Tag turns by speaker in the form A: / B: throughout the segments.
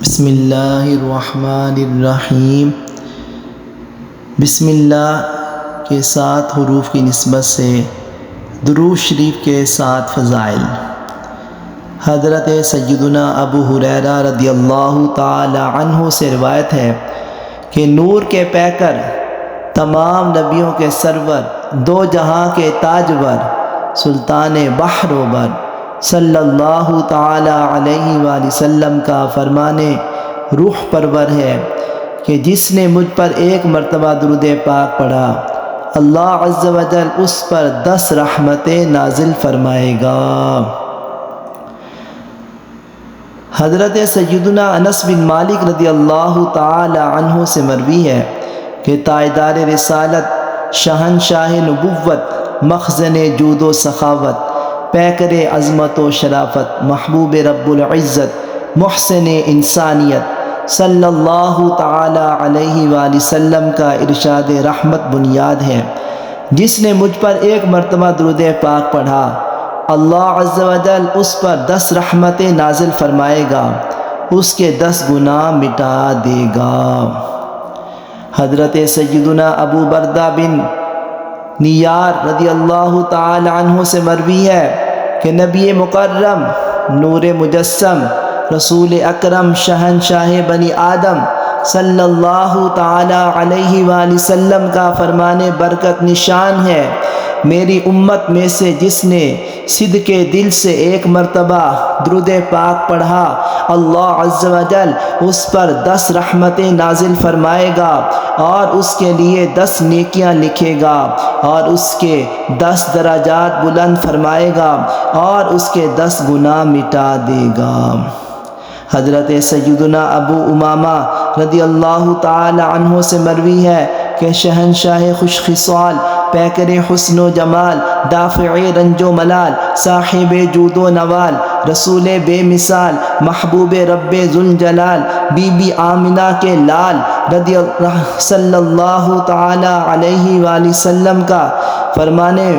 A: بسم اللہ الرحمن الرحیم۔ بسم اللہ کے 7 حروف کی نسبت سے درود شریف کے 7 فضائل۔ حضرت سیدنا ابو ہریرہ رضی اللہ تعالی عنہ سے روایت ہے کہ نور کے پیکر، تمام نبیوں کے سرور، دو جہاں کے تاجور، سلطان بحر و بر صلی اللہ تعالی علیہ وآلہ وسلم کا فرمانے روح پرور ہے کہ جس نے مجھ پر 1 مرتبہ درود پاک پڑھا، اللہ عز و جل اس پر 10 رحمتیں نازل فرمائے گا۔ حضرت سیدنا انس بن مالک رضی اللہ تعالی عنہ سے مروی ہے کہ تاجدار رسالت، شہنشاہ نبوت، مخزن جود و سخاوت، پیکر عظمت و شرافت، محبوب رب العزت، محسن انسانیت صلی اللہ تعالی علیہ وآلہ وسلم کا ارشاد رحمت بنیاد ہے، جس نے مجھ پر 1 مرتبہ درود پاک پڑھا، اللہ عز و جل اس پر 10 رحمتیں نازل فرمائے گا، اس کے 10 گناہ مٹا دے گا۔ حضرت سیدنا ابو بردہ بن نیار رضی اللہ تعالی عنہ سے مروی ہے کہ نبی مکرم، نور مجسم، رسول اکرم، شہنشاہ بنی آدم صلی اللہ تعالی علیہ وآلہ وسلم کا فرمانے برکت نشان ہے، میری امت میں سے جس نے صدق دل سے 1 مرتبہ درود پاک پڑھا، اللہ عز و جل اس پر 10 رحمتیں نازل فرمائے گا اور اس کے لیے 10 نیکیاں لکھے گا اور اس کے 10 درجات بلند فرمائے گا اور اس کے 10 گناہ مٹا دے گا۔ حضرت سیدنا ابو امامہ رضی اللہ تعالی عنہ سے مروی ہے کہ شہنشاہ خوش خصال، پیکر حسن و جمال، دافع رنج و ملال، صاحب جود و نوال، رسول بے مثال، محبوب رب ذوالجلال، بی بی آمنہ کے لال صلی اللہ تعالی علیہ وآلہ وسلم کا فرمانے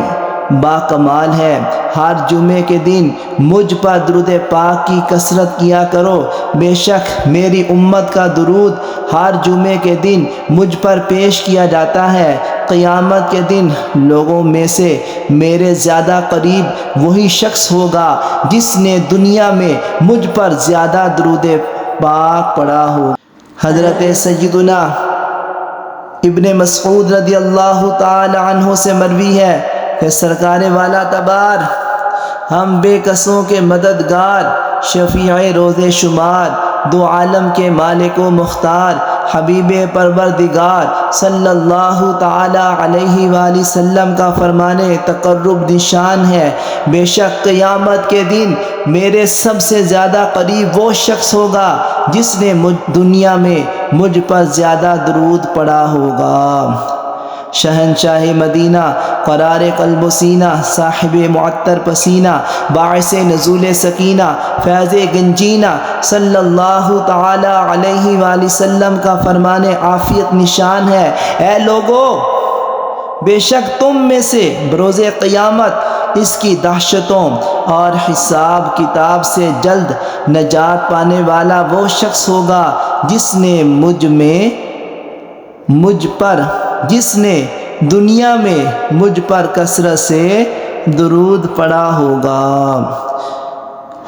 A: با کمال ہے، ہر جمعے کے دن مجھ پر درود پاک کی کثرت کیا کرو، بے شک میری امت کا درود ہر جمعے کے دن مجھ پر پیش کیا جاتا ہے، قیامت کے دن لوگوں میں سے میرے زیادہ قریب وہی شخص ہوگا جس نے دنیا میں مجھ پر زیادہ درود پاک پڑھا ہو۔ حضرت سیدنا ابن مسعود رضی اللہ تعالی عنہ سے مروی ہے کہ سرکار والا تبار، ہم بے کسوں کے مددگار، شفیع روز شمار، دو عالم کے مالک و مختار، حبیب پروردگار صلی اللہ تعالی علیہ وآلہ وسلم کا فرمانے تقرب نشان ہے، بے شک قیامت کے دن میرے سب سے زیادہ قریب وہ شخص ہوگا جس نے دنیا میں مجھ پر زیادہ درود پڑھا ہوگا۔ شہنشاہ مدینہ، قرار قلب و سینہ، صاحب معطر پسینہ، باعث نزول سکینہ، فیض گنجینہ صلی اللہ تعالی علیہ وآلہ وسلم کا فرمانے عافیت نشان ہے، اے لوگو، بے شک تم میں سے بروز قیامت اس کی دہشتوں اور حساب کتاب سے جلد نجات پانے والا وہ شخص ہوگا جس نے دنیا میں مجھ پر کثرت سے درود پڑھا ہوگا۔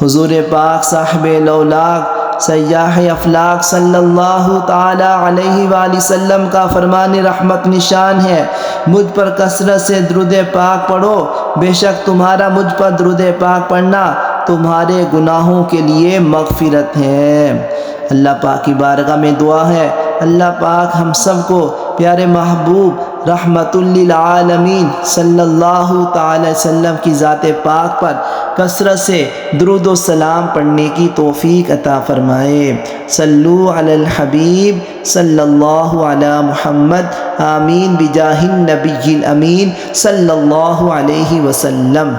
A: حضور پاک صاحب لولاق، سیاح افلاق صلی اللہ تعالی علیہ وآلہ وسلم کا فرمان رحمت نشان ہے، مجھ پر کثرت سے درود پاک پڑھو، بے شک تمہارا مجھ پر درود پاک پڑھنا تمہارے گناہوں کے لیے مغفرت ہے۔ اللہ پاک کی بارگاہ میں دعا ہے، اللہ پاک ہم سب کو پیارے محبوب رحمت للعالمین صلی اللہ تعالی وسلم کی ذات پاک پر کثرت سے درود و سلام پڑھنے کی توفیق عطا فرمائے۔ صلو علی الحبیب صلی اللہ علی محمد، آمین بجاہ النبی الامین صلی اللہ علیہ وسلم۔